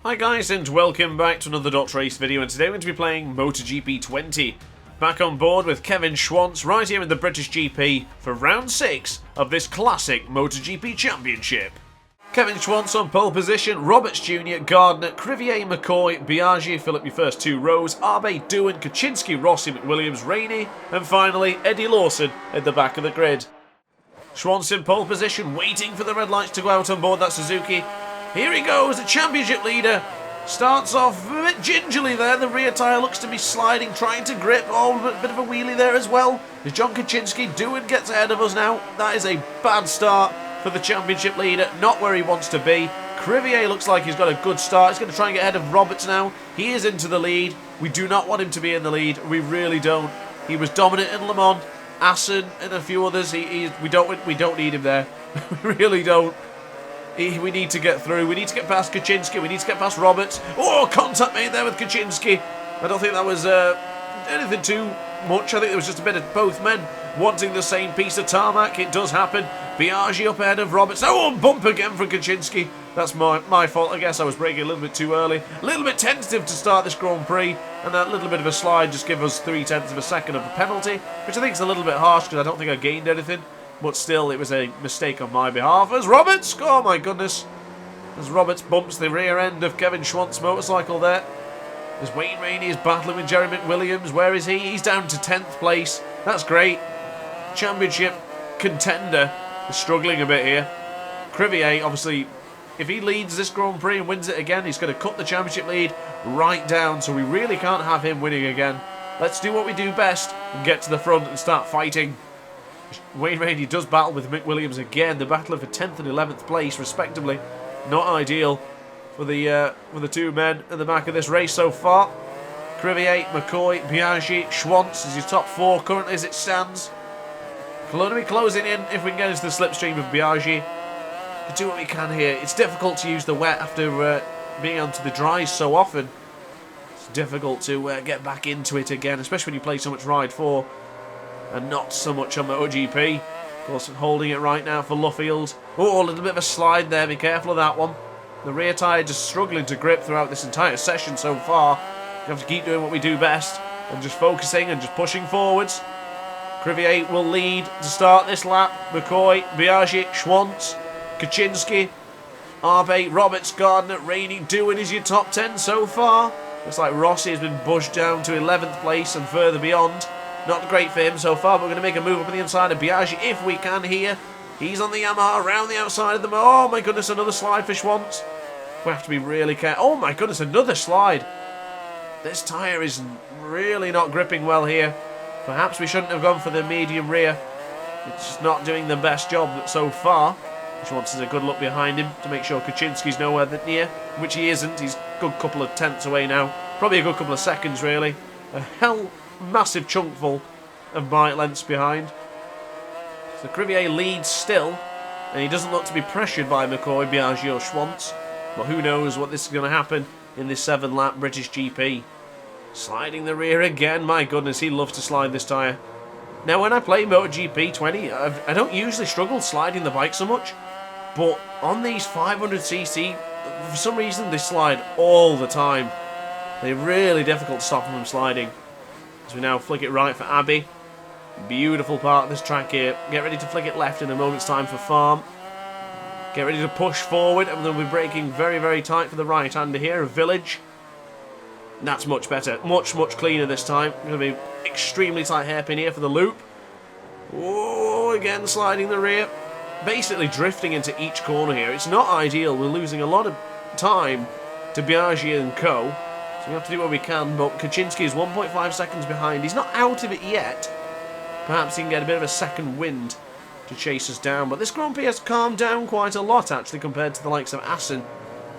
Hi guys, and welcome back to another DrAce video, and today we're going to be playing MotoGP 20. Back on board with Kevin Schwantz right here in the British GP for round 6 of this classic MotoGP Championship. Kevin Schwantz on pole position, Roberts Jr., Gardner, Crivier, McCoy, Biaggi fill up your first two rows, Abe, Doohan, Kaczynski, Rossi, McWilliams, Rainey, and finally Eddie Lawson at the back of the grid. Schwantz in pole position, waiting for the red lights to go out on board that Suzuki. Here he goes, the championship leader. Starts off a bit gingerly there. The rear tyre looks to be sliding, trying to grip. Oh, a bit of a wheelie there as well. As John Kaczynski, Doohan gets ahead of us now. That is a bad start for the championship leader. Not where he wants to be. Crivier looks like he's got a good start. He's going to try and get ahead of Roberts now. He is into the lead. We do not want him to be in the lead. We really don't. He was dominant in Le Mans. Assen and a few others. We don't need him there. We really don't. We need to get through. We need to get past Kaczynski. We need to get past Roberts. Oh, contact made there with Kaczynski. I don't think that was anything too much. I think it was just a bit of both men wanting the same piece of tarmac. It does happen. Biaggi up ahead of Roberts. Oh, bump again from Kaczynski. That's my fault. I guess I was braking a little bit too early. A little bit tentative to start this Grand Prix. And that little bit of a slide just gave us 0.3 of a second of a penalty, which I think is a little bit harsh because I don't think I gained anything. But still, it was a mistake on my behalf. As Roberts, oh my goodness, as Roberts bumps the rear end of Kevin Schwantz's motorcycle there. As Wayne Rainey is battling with Jerry McWilliams. Where is he? He's down to 10th place. That's great. Championship contender is struggling a bit here. Crivier, obviously, if he leads this Grand Prix and wins it again, he's going to cut the championship lead right down. So we really can't have him winning again. Let's do what we do best and get to the front and start fighting. Wayne Rainey does battle with McWilliams again. They're battling for 10th and 11th place, respectively. Not ideal for the two men at the back of this race so far. Crivier, McCoy, Biaggi, Schwantz is your top four currently as it stands. Going to be closing in if we can get into the slipstream of Biaggi. To do what we can here. It's difficult to use the wet after being onto the dries so often. It's difficult to get back into it again, especially when you play so much Ride 4. And not so much on MotoGP. Of course, holding it right now for Luffield. Oh, a little bit of a slide there. Be careful of that one. The rear tyre just struggling to grip throughout this entire session so far. We have to keep doing what we do best. And just focusing and just pushing forwards. Crivier will lead to start this lap. McCoy, Biaggi, Schwantz, Kaczynski, Abe, Roberts, Gardner, Rainey, Doohan is your top 10 so far. Looks like Rossi has been pushed down to 11th place and further beyond. Not great for him so far, but we're going to make a move up on the inside of Biaggi if we can here. He's on the Yamaha around the outside of the... Oh my goodness, another slide for Schwantz. We have to be really careful. Oh my goodness, another slide. This tyre is really not gripping well here. Perhaps we shouldn't have gone for the medium rear. It's just not doing the best job so far. Schwantz has a good look behind him to make sure Kaczynski's nowhere near, which he isn't. He's a good couple of tenths away now. Probably a good couple of seconds, really. Massive chunkful of bike lengths behind. So Crivier leads still, and he doesn't look to be pressured by McCoy, Biaggi or Schwantz. But who knows what this is going to happen in this 7-lap British GP. Sliding the rear again. My goodness, he loves to slide this tyre. Now, when I play MotoGP 20, I don't usually struggle sliding the bike so much. But on these 500cc, for some reason, they slide all the time. They're really difficult to stop them from sliding. As we now flick it right for Abe. Beautiful part of this track here. Get ready to flick it left in a moment's time for Farm. Get ready to push forward, and they'll be braking very, very tight for the right-hander here, a Village. That's much better. Much, much cleaner this time. Going to be extremely tight hairpin here for the loop. Oh, again sliding the rear. Basically drifting into each corner here. It's not ideal. We're losing a lot of time to Biaggi and co. We have to do what we can, but Kaczynski is 1.5 seconds behind. He's not out of it yet. Perhaps he can get a bit of a second wind to chase us down. But this Grand Prix has calmed down quite a lot, actually, compared to the likes of Assen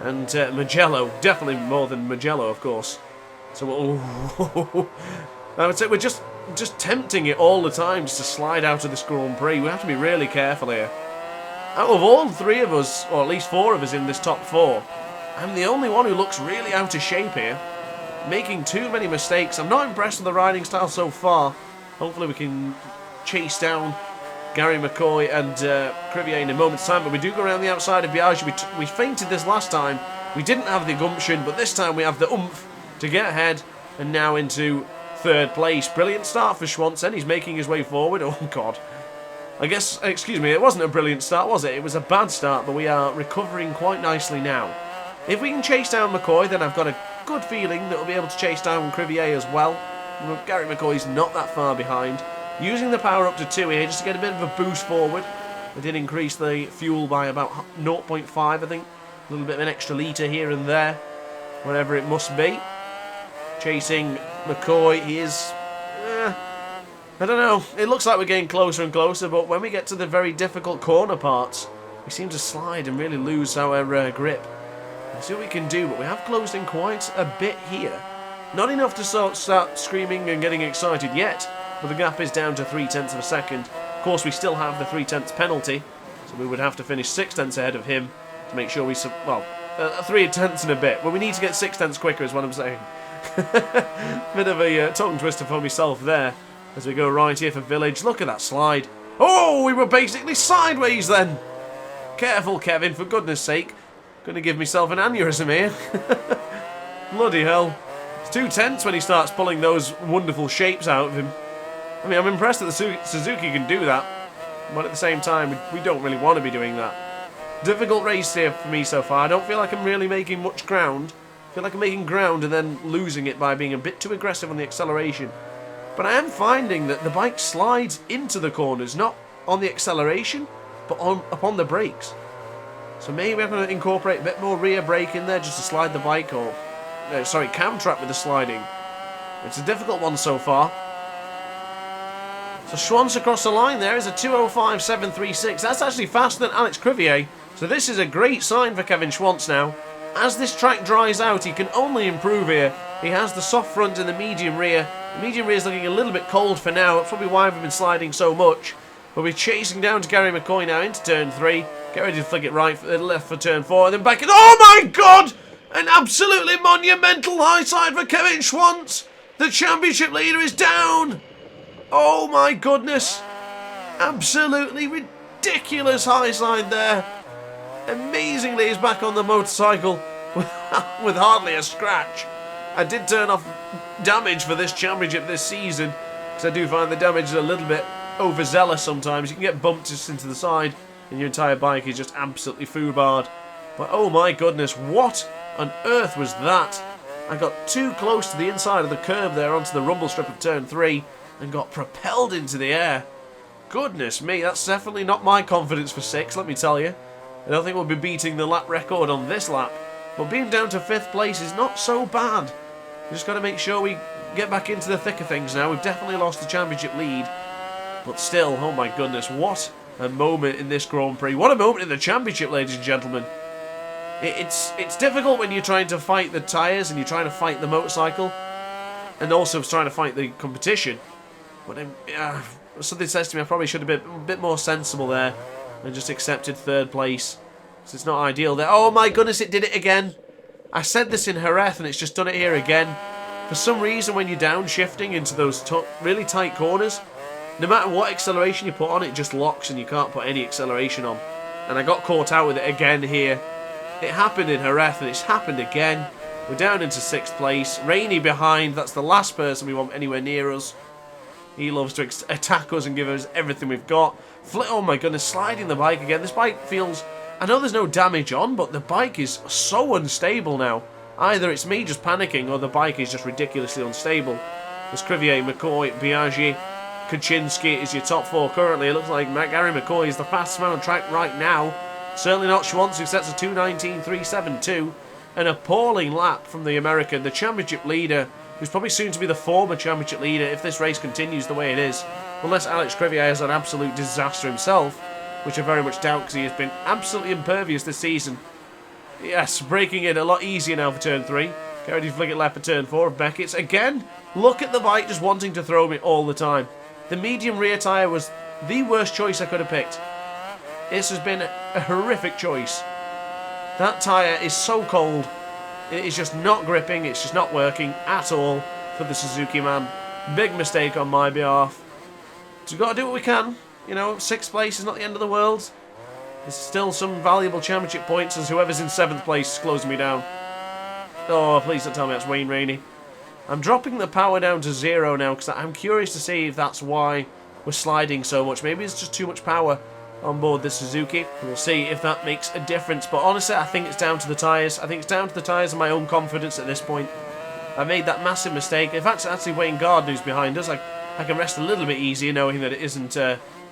and Mugello. Definitely more than Mugello, of course. So I would say we're just tempting it all the time just to slide out of this Grand Prix. We have to be really careful here. Out of all three of us, or at least four of us in this top four, I'm the only one who looks really out of shape here. Making too many mistakes. I'm not impressed with the riding style so far. Hopefully we can chase down Gary McCoy and Crivier in a moment's time, but we do go around the outside of Biaggi. We fainted this last time, We didn't have the gumption, but this time we have the oomph to get ahead and now into third place. Brilliant start for Schwantz, and he's making his way forward. Oh, God. I guess, excuse me, it wasn't a brilliant start, was it? It was a bad start, but we are recovering quite nicely now. If we can chase down McCoy, then I've got a good feeling that we'll be able to chase down Crivier as well. Gary McCoy's not that far behind. Using the power up to 2 here just to get a bit of a boost forward. I did increase the fuel by about 0.5, I think. A little bit of an extra litre here and there. Whatever it must be. Chasing McCoy, he is... I don't know. It looks like we're getting closer and closer, but when we get to the very difficult corner parts, we seem to slide and really lose our grip. Let's see what we can do, but we have closed in quite a bit here. Not enough to start screaming and getting excited yet, but the gap is down to 0.3 of a second. Of course, we still have the 0.3 penalty, so we would have to finish 0.6 ahead of him to make sure we... well, 0.3 and a bit, but we need to get 0.6 quicker is what I'm saying. Bit of a tongue twister for myself there. As we go right here for Village. Look at that slide. Oh, we were basically sideways then. Careful, Kevin, for goodness sake. Going to give myself an aneurysm here. Bloody hell. It's too tense when he starts pulling those wonderful shapes out of him. I mean, I'm impressed that the Suzuki can do that. But at the same time, we don't really want to be doing that. Difficult race here for me so far. I don't feel like I'm really making much ground. I feel like I'm making ground and then losing it by being a bit too aggressive on the acceleration. But I am finding that the bike slides into the corners, not on the acceleration, but upon the brakes. So maybe I'm going to incorporate a bit more rear brake in there just to slide the bike, or... sorry, cam trap with the sliding. It's a difficult one so far. So Schwantz across the line there is a 2:05.736. That's actually faster than Alex Crivier. So this is a great sign for Kevin Schwantz now. As this track dries out, he can only improve here. He has the soft front and the medium rear. The medium rear is looking a little bit cold for now. That's probably why we've been sliding so much. But we're chasing down to Gary McCoy now into turn 3. Get ready to flick it left for turn 4. And then back in. Oh my God! An absolutely monumental high side for Kevin Schwantz. The championship leader is down. Oh my goodness. Absolutely ridiculous high side there. Amazingly, he's back on the motorcycle with hardly a scratch. I did turn off damage for this championship this season, because I do find the damage is a little bit overzealous sometimes. You can get bumped just into the side, and your entire bike is just absolutely foobarred. But oh my goodness, what on earth was that? I got too close to the inside of the curve there onto the rumble strip of turn 3, and got propelled into the air. Goodness me, that's definitely not my confidence for 6, let me tell you. I don't think we'll be beating the lap record on this lap, but being down to 5th place is not so bad. We just got to make sure we get back into the thick of things now. We've definitely lost the championship lead, but still, oh my goodness, what a moment in this Grand Prix. What a moment in the championship, ladies and gentlemen. It's difficult when you're trying to fight the tyres and you're trying to fight the motorcycle, and also trying to fight the competition. But something says to me I probably should have been a bit more sensible there and just accepted 3rd place. So it's not ideal there. Oh my goodness, it did it again. I said this in Jerez and it's just done it here again. For some reason, when you're downshifting into those really tight corners, no matter what acceleration you put on, it just locks and you can't put any acceleration on. And I got caught out with it again here. It happened in Jerez and it's happened again. We're down into 6th place. Rainey behind. That's the last person we want anywhere near us. He loves to attack us and give us everything we've got. Oh my goodness, sliding the bike again. This bike feels... I know there's no damage on, but the bike is so unstable now. Either it's me just panicking or the bike is just ridiculously unstable. There's Crivier, McCoy, Biaggi, Kaczynski is your top 4 currently. It looks like Gary McCoy is the fastest man on track right now. Certainly not Schwantz, who sets a 2:19.372. An appalling lap from the American, the championship leader, who's probably soon to be the former championship leader if this race continues the way it is. Unless Alex Crivier is an absolute disaster himself, which I very much doubt because he has been absolutely impervious this season. Yes, breaking in a lot easier now for turn 3. Get ready to flick it left for turn 4 of Beckett's. Again, look at the bike just wanting to throw me all the time. The medium rear tyre was the worst choice I could have picked. This has been a horrific choice. That tyre is so cold. It is just not gripping. It's just not working at all for the Suzuki man. Big mistake on my behalf. So we've got to do what we can. You know, 6th place is not the end of the world. There's still some valuable championship points as whoever's in 7th place is closing me down. Oh, please don't tell me that's Wayne Rainey. I'm dropping the power down to 0 now because I'm curious to see if that's why we're sliding so much. Maybe it's just too much power on board the Suzuki. We'll see if that makes a difference. But honestly, I think it's down to the tyres. I think it's down to the tyres and my own confidence at this point. I made that massive mistake. If it's actually Wayne Gardner who's behind us, I can rest a little bit easier knowing that it isn't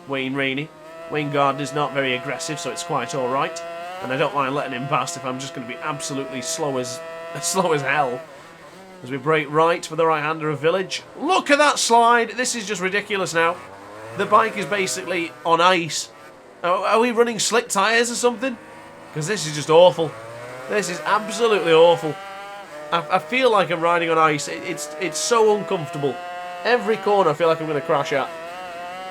Wayne Rainey. Wayne Gardner's not very aggressive, so it's quite alright. And I don't mind letting him past if I'm just going to be absolutely slow as hell. As we brake right for the right-hander of Village. Look at that slide! This is just ridiculous now. The bike is basically on ice. Are we running slick tyres or something? Because this is just awful. This is absolutely awful. I feel like I'm riding on ice. It's so uncomfortable. Every corner I feel like I'm going to crash at.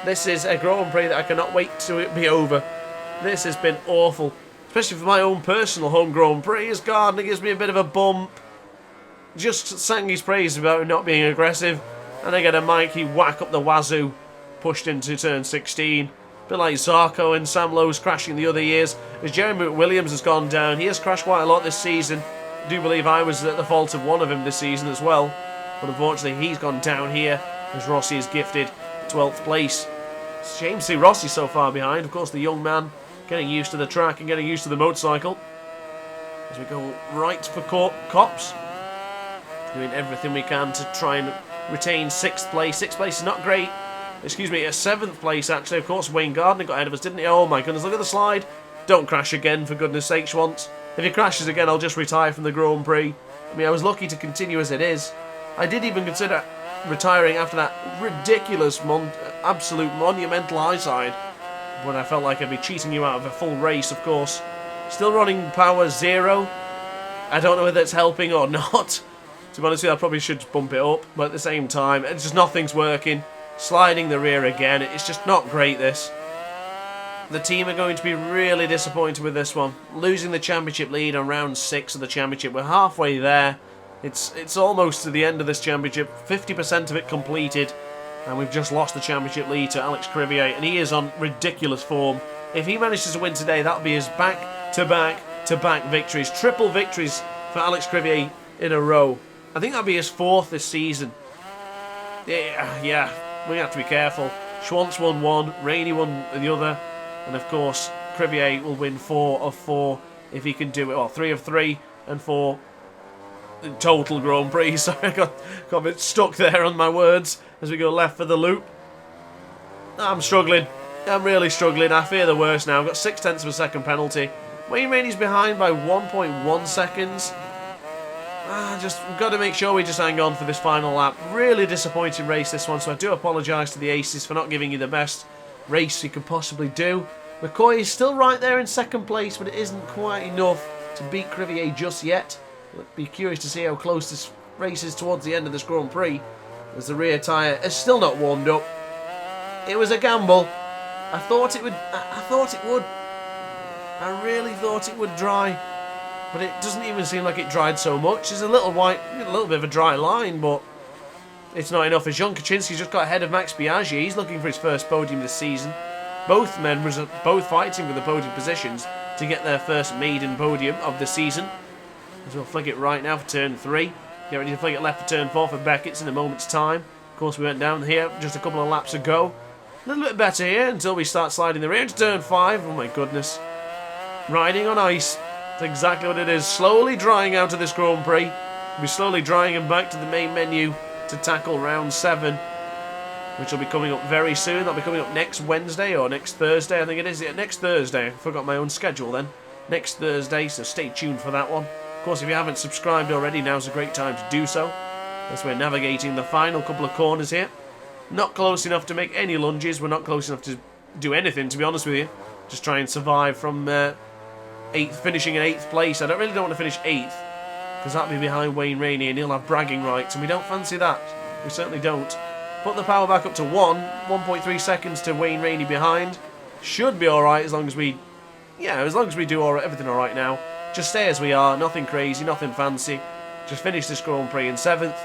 This is a Grand Prix that I cannot wait to it be over. This has been awful. Especially for my own personal home Grand Prix, as Gardner gives me a bit of a bump. Just sang his praise about not being aggressive. And I get a Mikey whack up the wazoo. Pushed into turn 16. A bit like Zarco and Sam Lowe's crashing the other years. As Jeremy Williams has gone down, he has crashed quite a lot this season. I do believe I was at the fault of one of him this season as well. But unfortunately he's gone down here as Rossi is gifted 12th place. It's a shame to see Rossi so far behind. Of course, the young man getting used to the track and getting used to the motorcycle. As we go right for Cops. Doing everything we can to try and retain 6th place. 6th place is not great. Excuse me, a 7th place actually. Of course, Wayne Gardner got ahead of us, didn't he? Oh my goodness, look at the slide. Don't crash again, for goodness sake, Schwantz. If he crashes again, I'll just retire from the Grand Prix. I mean, I was lucky to continue as it is. I did even consider retiring after that ridiculous, absolute monumental high side. When I felt like I'd be cheating you out of a full race, of course. Still running power 0. I don't know whether it's helping or not. To be honest with you, I probably should bump it up. But at the same time, it's just nothing's working. Sliding the rear again. It's just not great, this. The team are going to be really disappointed with this one. Losing the championship lead on round 6 of the championship. We're halfway there. It's almost to the end of this championship. 50% of it completed. And we've just lost the championship lead to Alex Crivier. And he is on ridiculous form. If he manages to win today, that'll be his back-to-back-to-back victories. Triple victories for Alex Crivier in a row. I think that'll be his 4th this season. Yeah. We have to be careful. Schwantz won 1, Rainey won the other, and of course Crivier will win 4 of 4 if he can do it. Well, 3 of 3 and 4 in total Grand Prix. Sorry, I got a bit stuck there on my words as we go left for the loop. I'm struggling. I'm really struggling. I fear the worst now. I've got 6/10 of a second penalty. Wayne Rainey's behind by 1.1 seconds. Just got to make sure we just hang on for this final lap. Really disappointing race this one, so I do apologise to the Aces for not giving you the best race you could possibly do. McCoy is still right there in 2nd place, but it isn't quite enough to beat Crivier just yet. I'll be curious to see how close this race is towards the end of this Grand Prix, as the rear tyre is still not warmed up. It was a gamble. I thought it would. I really thought it would dry. But it doesn't even seem like it dried so much. There's a little bit of a dry line, but it's not enough. As John Kaczynski's just got ahead of Max Biaggi. He's looking for his first podium this season. Both men were both fighting for the podium positions to get their first maiden podium of the season. So we'll flick it right now for turn 3. Get ready to flick it left for turn 4 for Beckett's in a moment's time. Of course, we went down here just a couple of laps ago. A little bit better here until we start sliding the rear into turn 5. Oh my goodness. Riding on ice. That's exactly what it is. Slowly drying out of this Grand Prix. We'll be slowly drying him back to the main menu to tackle round 7, which will be coming up very soon. That'll be coming up next Wednesday or next Thursday, I think it is. Yeah, next Thursday. I forgot my own schedule then. Next Thursday, so stay tuned for that one. Of course, if you haven't subscribed already, now's a great time to do so, as we're navigating the final couple of corners here. Not close enough to make any lunges. We're not close enough to do anything, to be honest with you. Just try and survive from finishing in 8th place. I really don't want to finish 8th, because that'll be behind Wayne Rainey and he'll have bragging rights, and we don't fancy that. We certainly don't. Put the power back up to 1.3 seconds to Wayne Rainey behind. Should be alright as long as we do everything alright now. Just stay as we are, nothing crazy, nothing fancy. Just finish this Grand Prix in 7th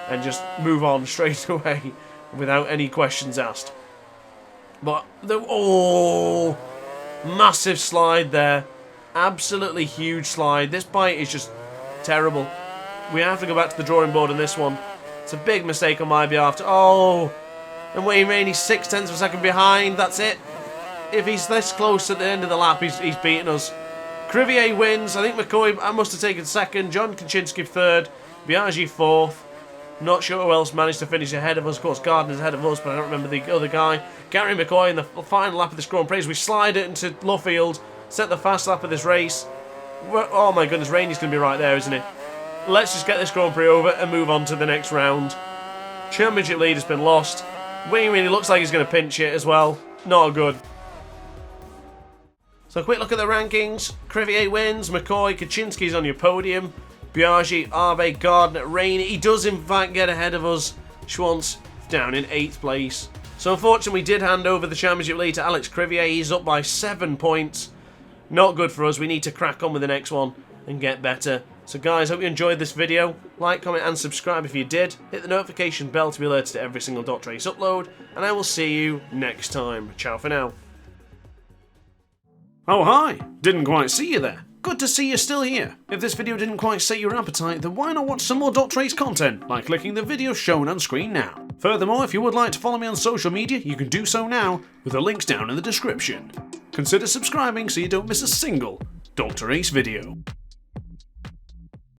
and just move on straight away without any questions asked. But Massive slide there. Absolutely huge slide. This bite is just terrible. We have to go back to the drawing board on this one. It's a big mistake on my behalf. Oh, and Wayne Rainey's 0.6 of a second behind. That's it. If he's this close at the end of the lap, he's beating us. Crivier wins. I think McCoy must have taken second. John Kaczynski third. Biaggi fourth. Not sure who else managed to finish ahead of us. Of course, Gardner's ahead of us, but I don't remember the other guy. Gary McCoy in the final lap of this Grand Prix. We slide it into Luffield. Set the fast lap of this race. Oh my goodness, Rainey's going to be right there, isn't he? Let's just get this Grand Prix over and move on to the next round. Championship lead has been lost. Wayne Rainey looks like he's going to pinch it as well. Not good. So a quick look at the rankings. Crivier wins. McCoy, Kaczynski's on your podium. Biaggi, Arbe, Gardner, Rainey. He does in fact get ahead of us. Schwantz down in 8th place. So unfortunately we did hand over the championship lead to Alex Crivier. He's up by 7 points. Not good for us. We need to crack on with the next one and get better. So guys, hope you enjoyed this video. Like, comment and subscribe if you did. Hit the notification bell to be alerted to every single DrAce upload. And I will see you next time. Ciao for now. Oh hi! Didn't quite see you there. Good to see you're still here. If this video didn't quite set your appetite, then why not watch some more DrAce content by clicking the video shown on screen now. Furthermore, if you would like to follow me on social media, you can do so now with the links down in the description. Consider subscribing so you don't miss a single DrAce video.